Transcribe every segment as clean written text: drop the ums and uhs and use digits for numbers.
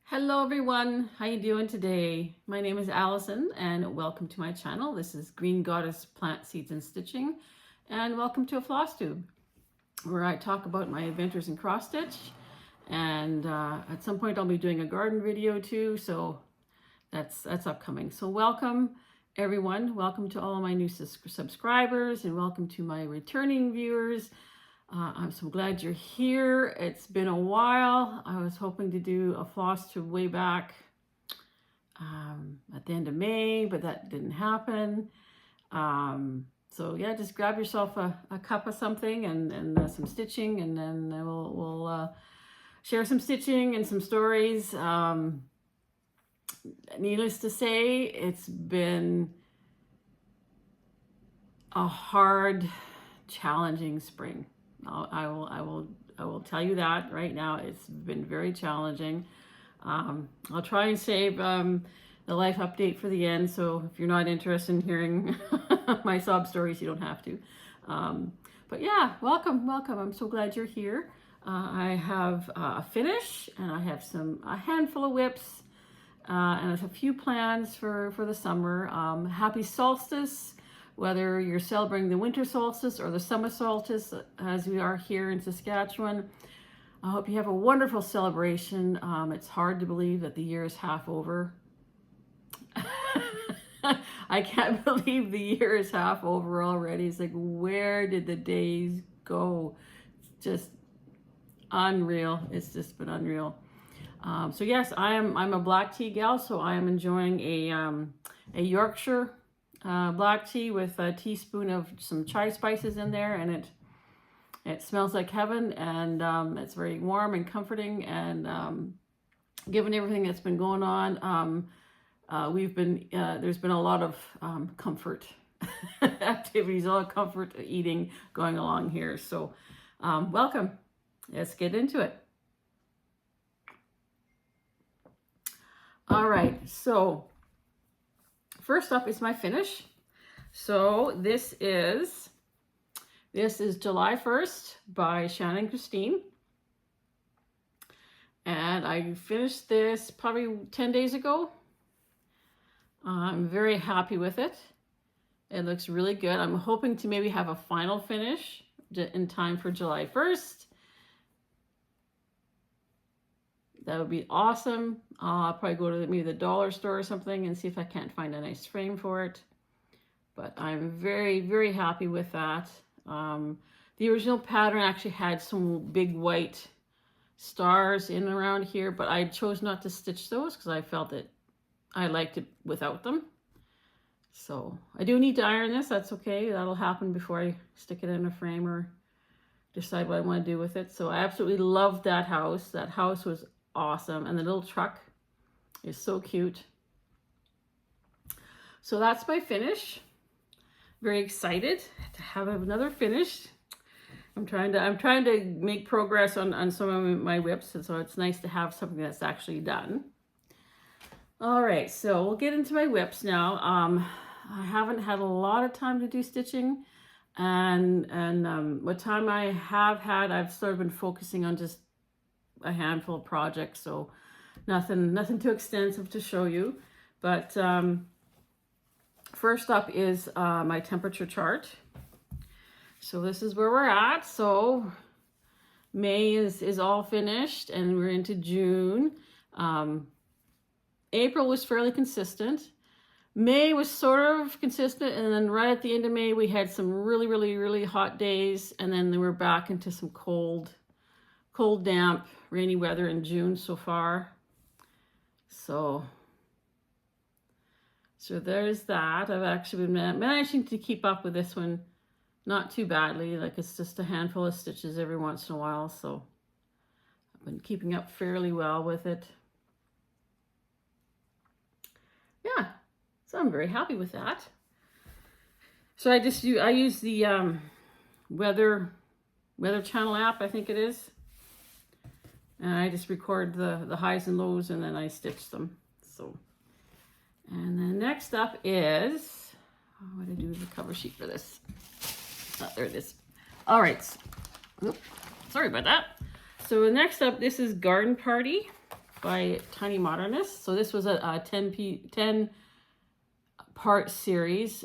Hello everyone, how you doing today? My name is Allison and welcome to my channel. This is Green Goddess Plant Seeds and Stitching, and welcome to a Flosstube where I talk about my adventures in cross stitch, and at some point I'll be doing a garden video too, so that's upcoming. So welcome everyone, welcome to all of my new subscribers, and welcome to my returning viewers. I'm so glad you're here. It's been a while. I was hoping to do a Flosstube way back at the end of May, but that didn't happen. So yeah, just grab yourself a cup of something and some stitching, and then we'll share some stitching and some stories. Needless to say, it's been a hard, challenging spring. I will tell you that right now. It's been very challenging. I'll try and save the life update for the end, so if you're not interested in hearing my sob stories, you don't have to. But yeah, welcome. I'm so glad you're here. I have a finish, and I have a handful of whips, and I have a few plans for the summer. Happy solstice, whether you're celebrating the winter solstice or the summer solstice, as we are here in Saskatchewan. I hope you have a wonderful celebration. It's hard to believe that the year is half over. I can't believe the year is half over already. It's like, where did the days go? It's just unreal. It's just been unreal. So yes, I'm a black tea gal, so I am enjoying a Yorkshire black tea with a teaspoon of some chai spices in there, and it smells like heaven, and it's very warm and comforting, and given everything that's been going on, there's been a lot of comfort activities, a lot of comfort eating going along here. So welcome. Let's get into it. All right, so first up is my finish. So this is July 1st by Shannon Christine. And I finished this probably 10 days ago. I'm very happy with it. It looks really good. I'm hoping to maybe have a final finish in time for July 1st. That would be awesome. I'll probably go to maybe the dollar store or something and see if I can't find a nice frame for it. But I'm very, very happy with that. The original pattern actually had some big white stars in around here, but I chose not to stitch those because I felt that I liked it without them. So I do need to iron this. That's okay. That'll happen before I stick it in a frame or decide what I want to do with it. So I absolutely loved that house. That house was awesome, and the little truck is so cute. So that's my finish. Very excited to have another finish. I'm trying to make progress on some of my whips, and so it's nice to have something that's actually done. All right, so we'll get into my whips now. I haven't had a lot of time to do stitching, and what time I have had, I've sort of been focusing on just a handful of projects, so nothing too extensive to show you. But first up is my temperature chart. So this is where we're at. So May is all finished, and we're into June. April was fairly consistent. May was sort of consistent, and then right at the end of May we had some really hot days, and then we're back into some cold, damp, rainy weather in June so far. So there's that. I've actually been managing to keep up with this one not too badly. Like, it's just a handful of stitches every once in a while, so I've been keeping up fairly well with it. Yeah, so I'm very happy with that. So I use the weather channel app, I think it is. And I just record the highs and lows, and then I stitch them. So, and then next up is, what did I do with the cover sheet for this? Oh, there it is. All right. Oops, sorry about that. So next up, this is Garden Party. by Tiny Modernist. So this was a 10 part series.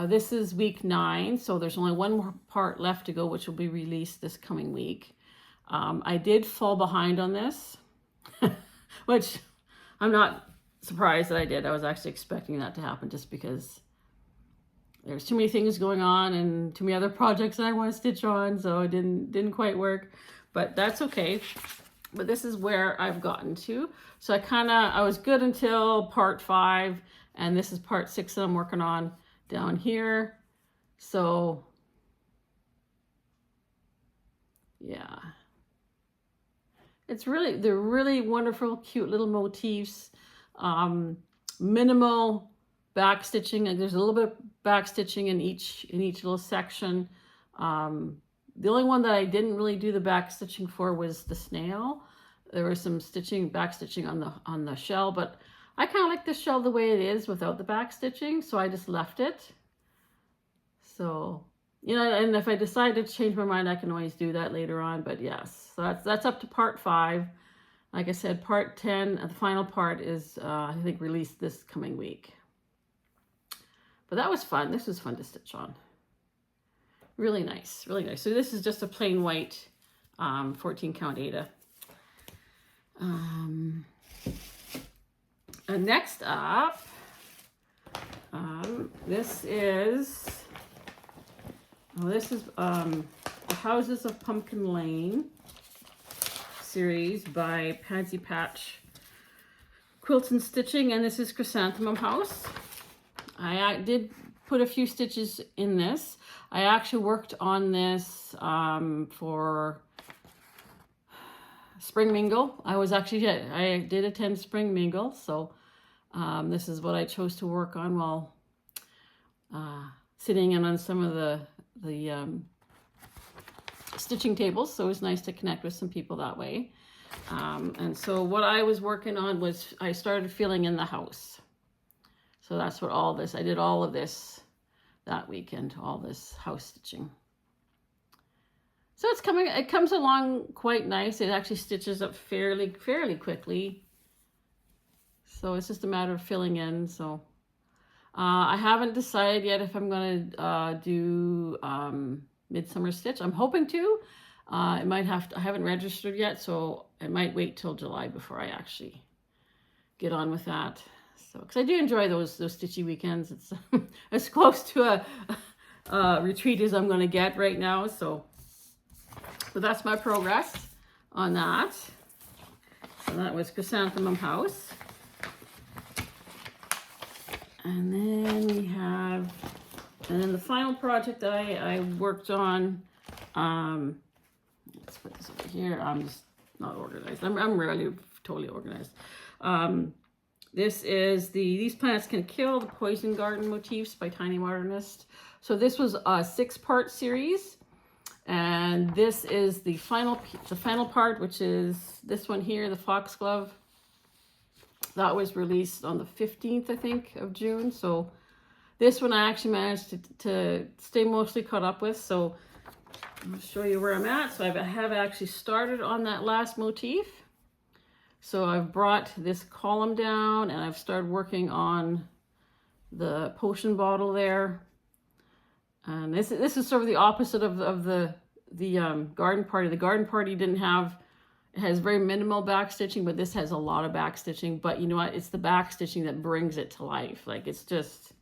This is week 9, so there's only one more part left to go, which will be released this coming week. I did fall behind on this, which I'm not surprised that I did. I was actually expecting that to happen just because there's too many things going on and too many other projects that I want to stitch on, so it didn't quite work, but that's okay. But this is where I've gotten to. So I was good until part 5, and this is part 6 that I'm working on down here. So yeah, they're really wonderful, cute little motifs. Minimal back stitching, and there's a little bit of back stitching in each little section. The only one that I didn't really do the back stitching for was the snail. There was some back stitching on the shell, but I kind of like the shell the way it is without the back stitching, so I just left it. So, you know, and if I decide to change my mind, I can always do that later on. But yes, so that's up to part 5. Like I said, part 10, the final part is, I think, released this coming week. But that was fun. This was fun to stitch on. Really nice, really nice. So this is just a plain white 14 count Ada. And next up, this is the Houses of Pumpkin Lane series by Pansy Patch Quilts and Stitching, and this is Chrysanthemum House. I did put a few stitches in this. I actually worked on this for Spring Mingle. I did attend Spring Mingle, so this is what I chose to work on while sitting in on some of the stitching tables. So it was nice to connect with some people that way. And so what I was working on was I started filling in the house. So that's what I did all of this that weekend, all this house stitching. So it comes along quite nice. It actually stitches up fairly quickly. So it's just a matter of filling in. So I haven't decided yet if I'm going to do Midsummer Stitch. I'm hoping to. I haven't registered yet, so I might wait till July before I actually get on with that. So, because I do enjoy those stitchy weekends. It's as close to a retreat as I'm going to get right now. So that's my progress on that. So that was Chrysanthemum House. And then the final project that I worked on, let's put this over here. I'm just not organized. I'm rarely totally organized. This is These Plants Can Kill, the Poison Garden Motifs by Tiny Modernist. So this was a 6-part series, and this is the final part, which is this one here, the Foxglove. That was released on the 15th, I think, of June. So this one I actually managed to stay mostly caught up with. So I'll show you where I'm at. So I have actually started on that last motif. So I've brought this column down and I've started working on the potion bottle there. And this is sort of the opposite of the garden party. The garden party it has very minimal back stitching, but this has a lot of back stitching. But you know what? It's the back stitching that brings it to life. Like it just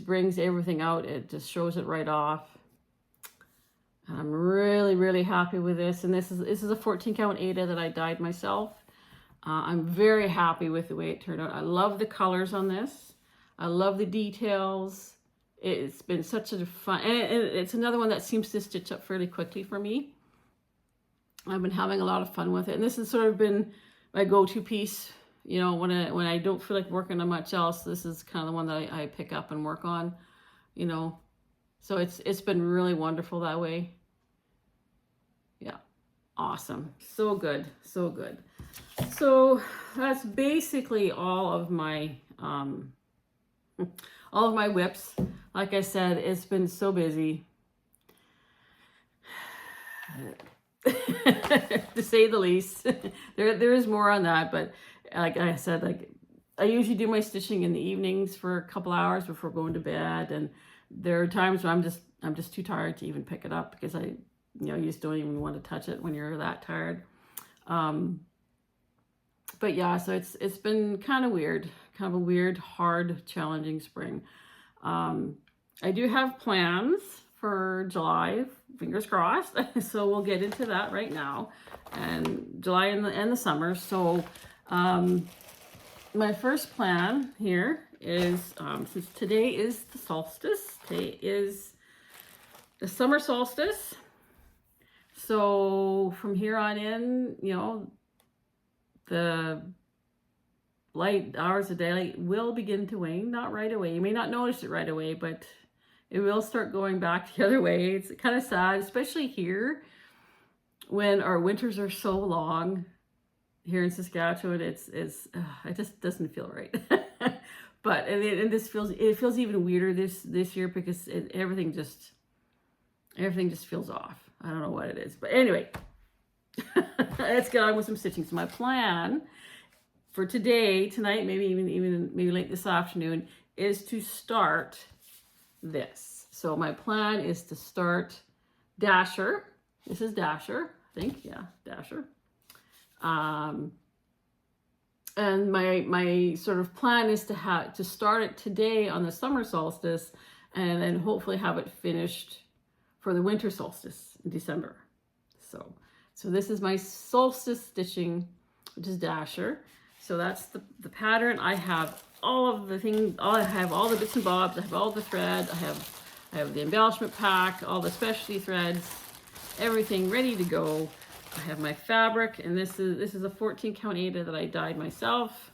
brings everything out. It just shows it right off. And I'm really, really happy with this. And this is a 14 count Ada that I dyed myself. I'm very happy with the way it turned out. I love the colors on this. I love the details. It's been such a fun, and it's another one that seems to stitch up fairly quickly for me. I've been having a lot of fun with it, and this has sort of been my go-to piece. You know, when I don't feel like working on much else, this is kind of the one that I pick up and work on. You know, so it's been really wonderful that way. Yeah, awesome, so good, so good. So that's basically all of my whips. Like I said, it's been so busy. to say the least. There is more on that, but like I said, like I usually do my stitching in the evenings for a couple hours before going to bed, and there are times when I'm just too tired to even pick it up because you just don't even want to touch it when you're that tired. But yeah, so it's been kind of a weird, hard, challenging spring. I do have plans for July, fingers crossed. So we'll get into that right now, and July and the summer. So my first plan here is, since today is the solstice, today is the summer solstice. So from here on in, the light hours of daylight will begin to wane, not right away. You may not notice it right away, but it will start going back the other way. It's kind of sad, especially here when our winters are so long. Here in Saskatchewan, it just doesn't feel right. But and this feels even weirder this year because everything just feels off. I don't know what it is, but anyway, let's get on with some stitching. So my plan for tonight, maybe late this afternoon, is to start this. So my plan is to start Dasher. This is Dasher, I think, yeah, Dasher. And my sort of plan is to start it today on the summer solstice, and then hopefully have it finished for the winter solstice in December. So this is my solstice stitching, which is Dasher. So that's the pattern. I have all of the things. I have all the bits and bobs. I have all the thread. I have the embellishment pack, all the specialty threads, everything ready to go. I have my fabric, and this is a 14 count Aida that I dyed myself.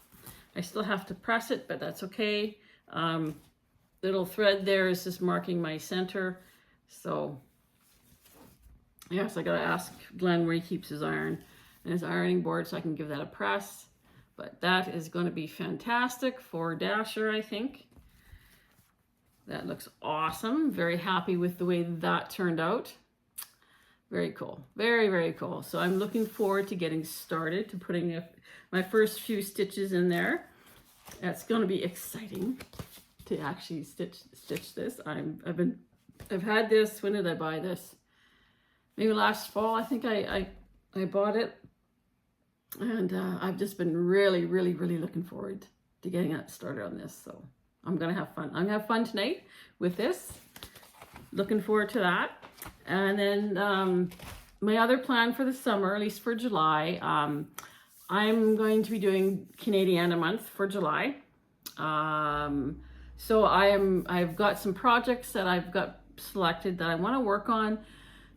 I still have to press it, but that's okay. Little thread there is just marking my center. So yes, I gotta ask Glenn where he keeps his iron and his ironing board so I can give that a press. But that is going to be fantastic for Dasher, I think. That looks awesome. Very happy with the way that turned out. Very cool. Very, very cool. So I'm looking forward to getting started, to putting my first few stitches in there. That's going to be exciting to actually stitch this. I've had this. When did I buy this? Maybe last fall. I think I bought it, and I've just been really, really, really looking forward to getting that started on this. So I'm gonna have fun. I'm gonna have fun tonight with this. Looking forward to that. And then my other plan for the summer, at least for July, I'm going to be doing Canadiana month for July. So I've got some projects that I've got selected that I want to work on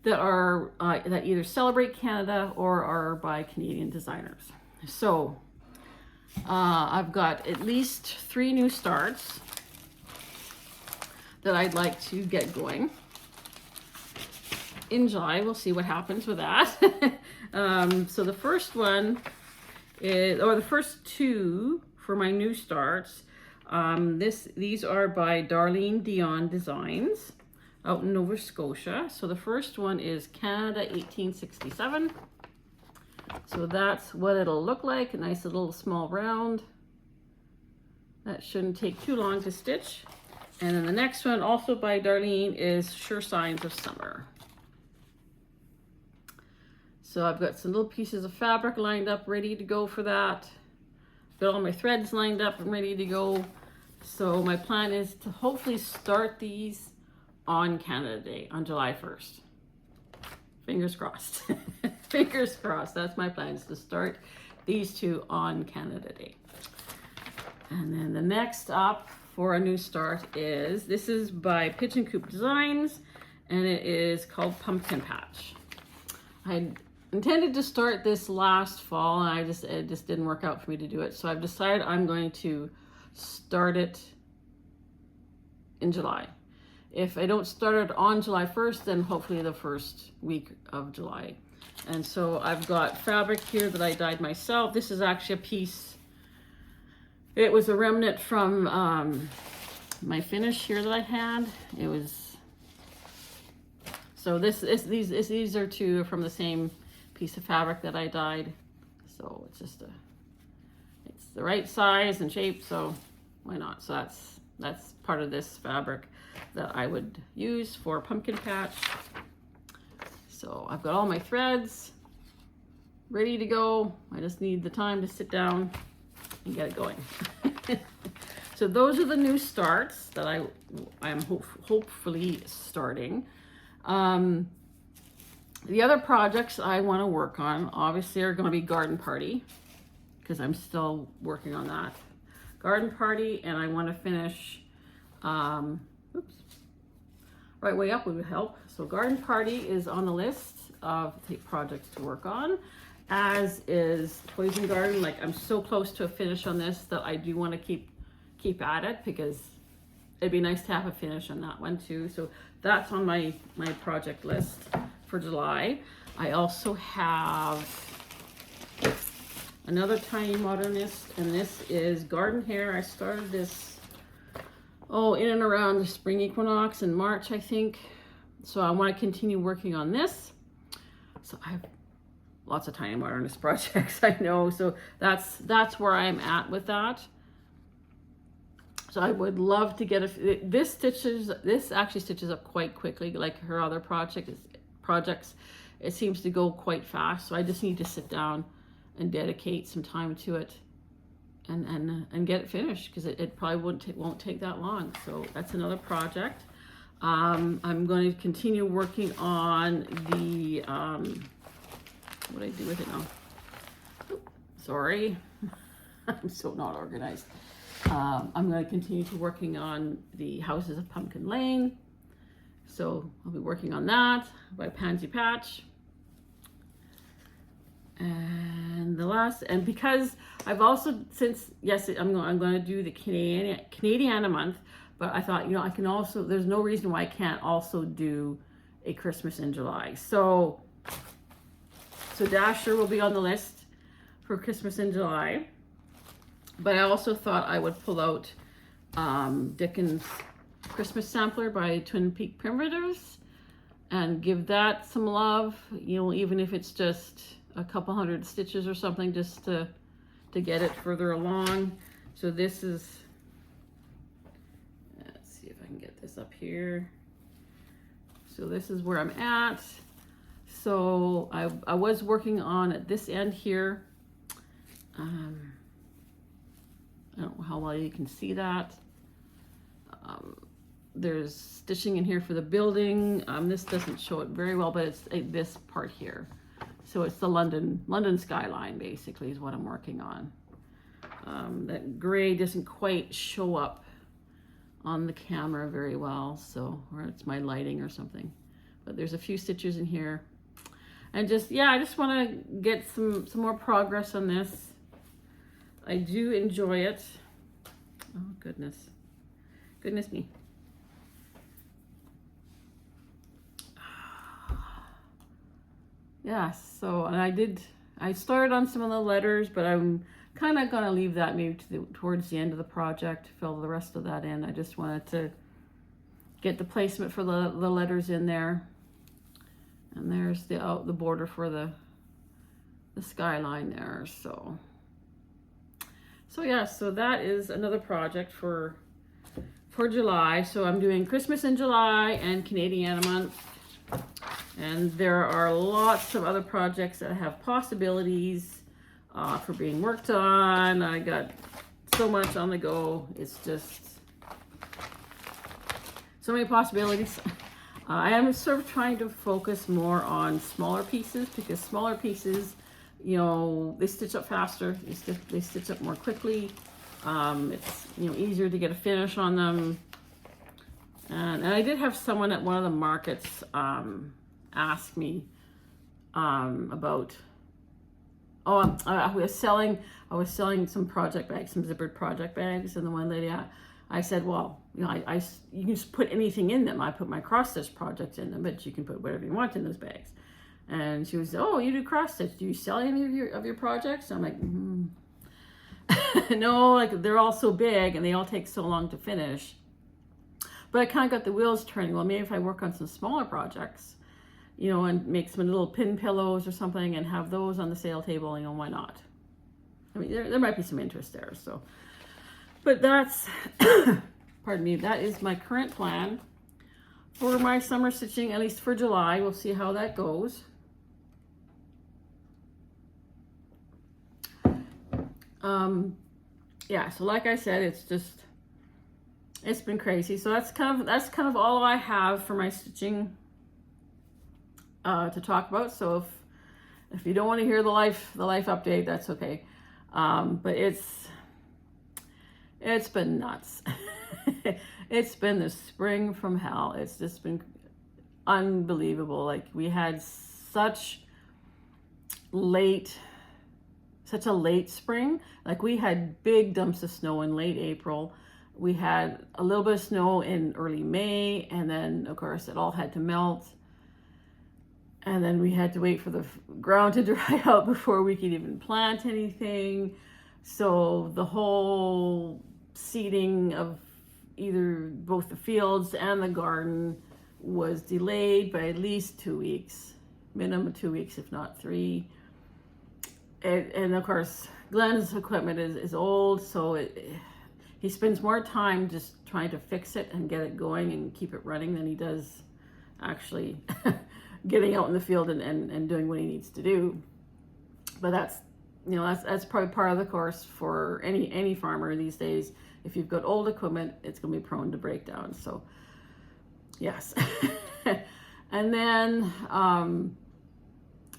that are that either celebrate Canada or are by Canadian designers. So I've got at least 3 new starts that I'd like to get going in July. We'll see what happens with that. So the first one is, or the first 2 for my new starts, these are by Darlene Deon Designs out in Nova Scotia. So the first one is Canada 1867. So that's what it'll look like, a nice little small round. That shouldn't take too long to stitch. And then the next one, also by Darlene, is Sure Signs of Summer. So I've got some little pieces of fabric lined up, ready to go for that. Got all my threads lined up and ready to go. So my plan is to hopefully start these on Canada Day, on July 1st. Fingers crossed. Fingers crossed. That's my plan, is to start these 2 on Canada Day. And then the next up for a new start is, this is by Pigeon Coop Designs, and it is called Pumpkin Patch. I intended to start this last fall, and it just didn't work out for me to do it. So I've decided I'm going to start it in July. If I don't start it on July 1st, then hopefully the first week of July. And so I've got fabric here that I dyed myself. This is actually a piece, it was a remnant from my finish here that I had. It was, so these are 2 from the same piece of fabric that I dyed. So it's just it's the right size and shape, so why not? So that's part of this fabric that I would use for pumpkin patch. So I've got all my threads ready to go. I just need the time to sit down and get it going. So those are the new starts that I'm hopefully starting. The other projects I want to work on obviously are going to be garden party, because I'm still working on that. Garden party, and I want to finish, right way up would help. So garden party is on the list of the projects to work on, as is poison garden. Like, I'm so close to a finish on this that I do want to keep at it, because it'd be nice to have a finish on that one too. So that's on my project list for July. I also have another tiny modernist, and this is garden hair. I started this in and around the spring equinox in March, I think. So I want to continue working on this. So I have lots of tiny modernist projects, I know. So that's where I'm at with that. So I would love to get this actually stitches up quite quickly, like her other projects. It seems to go quite fast. So I just need to sit down and dedicate some time to it and get it finished, because it probably won't take that long. So that's another project. I'm going to continue working on the what do I do with it now? Sorry, I'm so not organized. I'm going to continue to working on the Houses of Pumpkin Lane. So I'll be working on that by Pansy Patch. And the last, and because I've also, I'm going to do the Canadiana month, but I thought, I can also, there's no reason why I can't also do a Christmas in July. So Dasher will be on the list for Christmas in July. But I also thought I would pull out Dickens' Christmas Sampler by Twin Peak Primitives and give that some love, even if it's just a couple hundred stitches or something, just to get it further along. So this is, let's see if I can get this up here. So this is where I'm at. So I was working on at this end here. I don't know how well you can see that. There's stitching in here for the building. This doesn't show it very well, but it's this part here. So it's the London skyline, basically, is what I'm working on. That gray doesn't quite show up on the camera very well, so, or it's my lighting or something. But there's a few stitches in here. And I just want to get some more progress on this. I do enjoy it. Oh, goodness me. Yeah, so, and I started on some of the letters, but I'm kind of going to leave that maybe towards the end of the project, fill the rest of that in. I just wanted to get the placement for the letters in there. And there's the border for the skyline there, so yeah, so that is another project for July. So I'm doing Christmas in July and Canadiana month. And there are lots of other projects that have possibilities for being worked on. I got so much on the go. It's just so many possibilities. I am sort of trying to focus more on smaller pieces, because smaller pieces, they stitch up faster. They stitch up more quickly. It's easier to get a finish on them. And I did have someone at one of the markets ask me about. I was selling some project bags, some zippered project bags, and the one lady I said, well, you can just put anything in them. I put my cross stitch projects in them, but you can put whatever you want in those bags. And she was, oh, you do cross stitch. Do you sell any of your projects? I'm like, no, like they're all so big and they all take so long to finish. But I kind of got the wheels turning. Well, maybe if I work on some smaller projects, you know, and make some little pin pillows or something and have those on the sale table, you know, why not? I mean, there might be some interest there, so. But that's, pardon me, that is my current plan for my summer stitching, at least for July. We'll see how that goes. Yeah, so like I said, it's been crazy. So that's kind of all I have for my stitching to talk about. So if you don't want to hear the life update, that's okay. But it's been nuts. It's been the spring from hell. It's just been unbelievable. Like, we had such a late spring. Like, we had big dumps of snow in late April. We had a little bit of snow in early May, and then of course it all had to melt. And then we had to wait for the ground to dry out before we could even plant anything. So the whole seeding of both the fields and the garden was delayed by at least 2 weeks, minimum 2 weeks, if not 3. And of course, Glenn's equipment is old, so he spends more time just trying to fix it and get it going and keep it running than he does actually getting out in the field and doing what he needs to do. But that's probably part of the course for any farmer these days. If you've got old equipment, it's going to be prone to breakdown. So yes. And then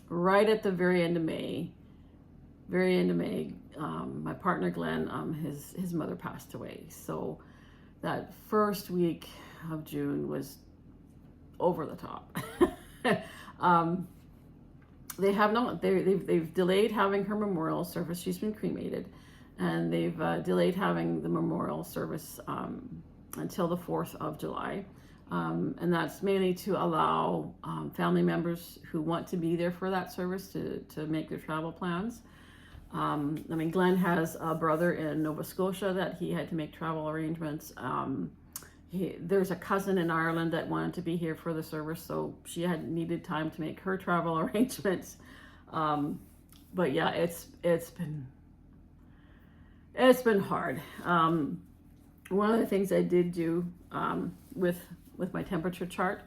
right at the very end of May, my partner Glenn, his mother passed away. So that first week of June was over the top. They've delayed having her memorial service. She's been cremated, and they've delayed having the memorial service until the 4th of July. And that's mainly to allow family members who want to be there for that service to make their travel plans. I mean, Glenn has a brother in Nova Scotia that he had to make travel arrangements. There's a cousin in Ireland that wanted to be here for the service, so she had needed time to make her travel arrangements. But yeah, it's been hard. One of the things I did do with my temperature chart,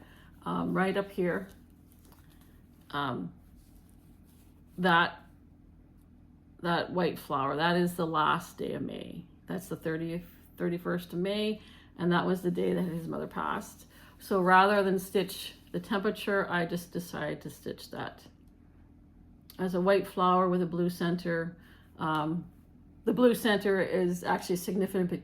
right up here, that white flower, that is the last day of May. That's the 31st of May. And that was the day that his mother passed. So rather than stitch the temperature, I just decided to stitch that as a white flower with a blue center. The blue center is actually significant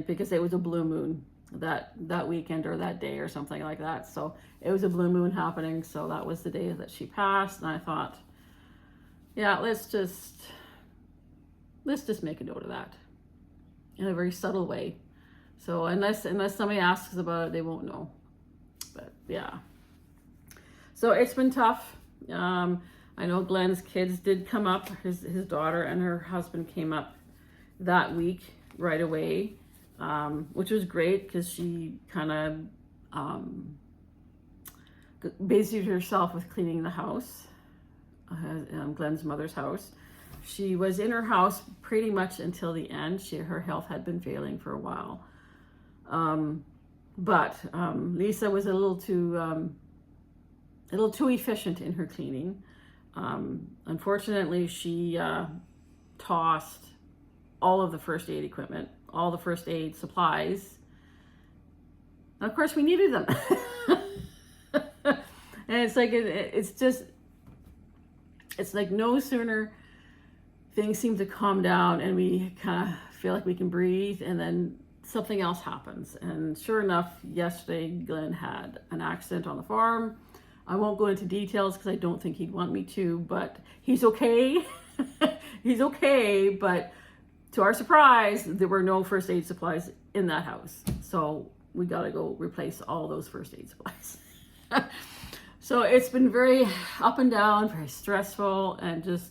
because it was a blue moon that weekend or that day or something like that. So it was a blue moon happening. So that was the day that she passed. And I thought, yeah, let's just make a note of that in a very subtle way. So unless somebody asks about it, they won't know. But yeah. So it's been tough. I know Glenn's kids did come up. His daughter and her husband came up that week right away, which was great because she kind of busied herself with cleaning the house, Glenn's mother's house. She was in her house pretty much until the end. Her health had been failing for a while. But Lisa was a little too efficient in her cleaning. Unfortunately, she tossed all of the first aid equipment, all the first aid supplies. And of course, we needed them. And it's like, it's like no sooner things seem to calm down and we kind of feel like we can breathe, and then something else happens. And sure enough, yesterday Glenn had an accident on the farm. I won't go into details because I don't think he'd want me to, but he's okay. He's okay, but to our surprise, there were no first aid supplies in that house. So we got to go replace all those first aid supplies. So it's been very up and down, very stressful, and just,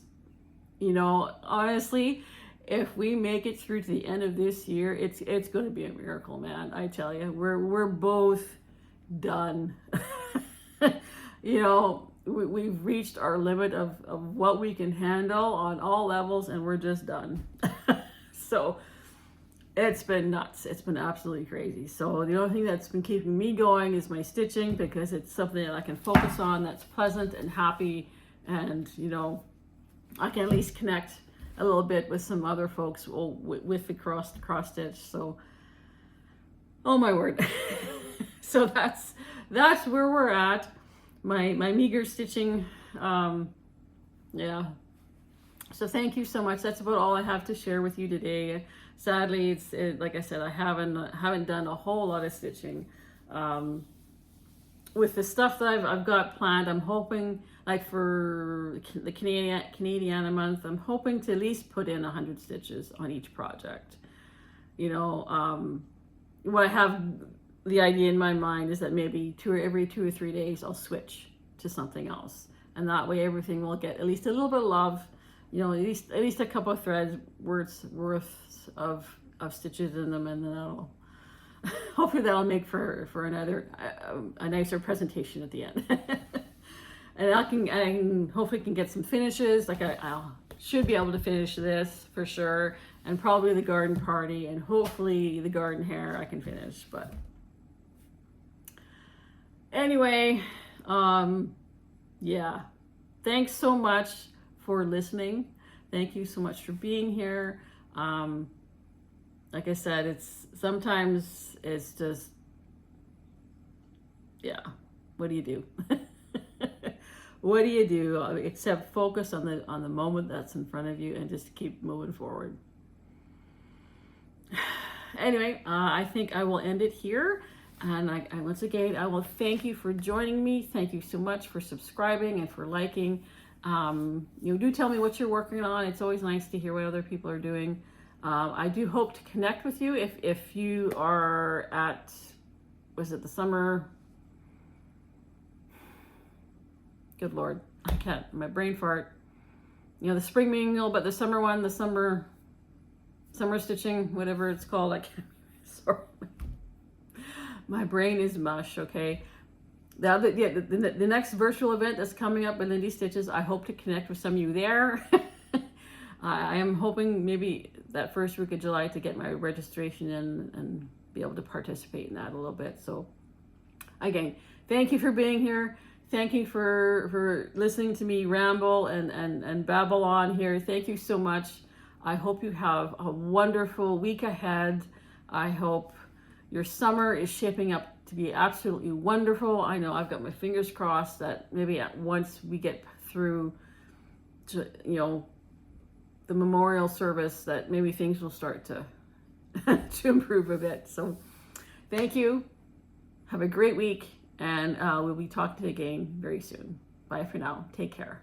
honestly, if we make it through to the end of this year, it's going to be a miracle, man. I tell you, we're both done. you know, we've reached our limit of what we can handle on all levels, and we're just done. So it's been nuts. It's been absolutely crazy. So the only thing that's been keeping me going is my stitching, because it's something that I can focus on, that's pleasant and happy, and, you know, I can at least connect a little bit with some other folks with the cross stitch. So, oh my word. So that's where we're at. My meager stitching, yeah. So thank you so much. That's about all I have to share with you today. Sadly, like I said, I haven't done a whole lot of stitching. With the stuff that I've got planned, I'm hoping, like for the Canadiana month, I'm hoping to at least put in 100 stitches on each project. You know, what I have the idea in my mind is that maybe every 2 or 3 days I'll switch to something else, and that way everything will get at least a little bit of love. You know, at least a couple of threads worth of stitches in them, and then that'll hopefully that'll make for another a nicer presentation at the end. And I can hopefully can get some finishes. Like I should be able to finish this for sure, and probably the garden party, and hopefully the garden hair I can finish. But anyway, yeah, thanks so much for listening. Thank you so much for being here. Like I said, sometimes it's just, yeah, what do you do? What do you do except focus on the moment that's in front of you and just keep moving forward? Anyway, I think I will end it here. And I once again, I will thank you for joining me. Thank you so much for subscribing and for liking. You know, do tell me what you're working on. It's always nice to hear what other people are doing. I do hope to connect with you if you are at, was it the summer? Good Lord, I can't, my brain fart. You know, the spring meal, but the summer one, the summer stitching, whatever it's called. I can't, sorry. My brain is mush, okay? The next virtual event that's coming up with Lindy Stitches, I hope to connect with some of you there. I am hoping maybe that first week of July to get my registration in and be able to participate in that a little bit. So again, thank you for being here. Thank you for listening to me ramble and babble on here. Thank you so much. I hope you have a wonderful week ahead. I hope your summer is shaping up to be absolutely wonderful. I know I've got my fingers crossed that maybe once we get through to, you know, the memorial service, that maybe things will start to to improve a bit. So thank you. Have a great week, and we'll be talking again very soon. Bye for now. Take care.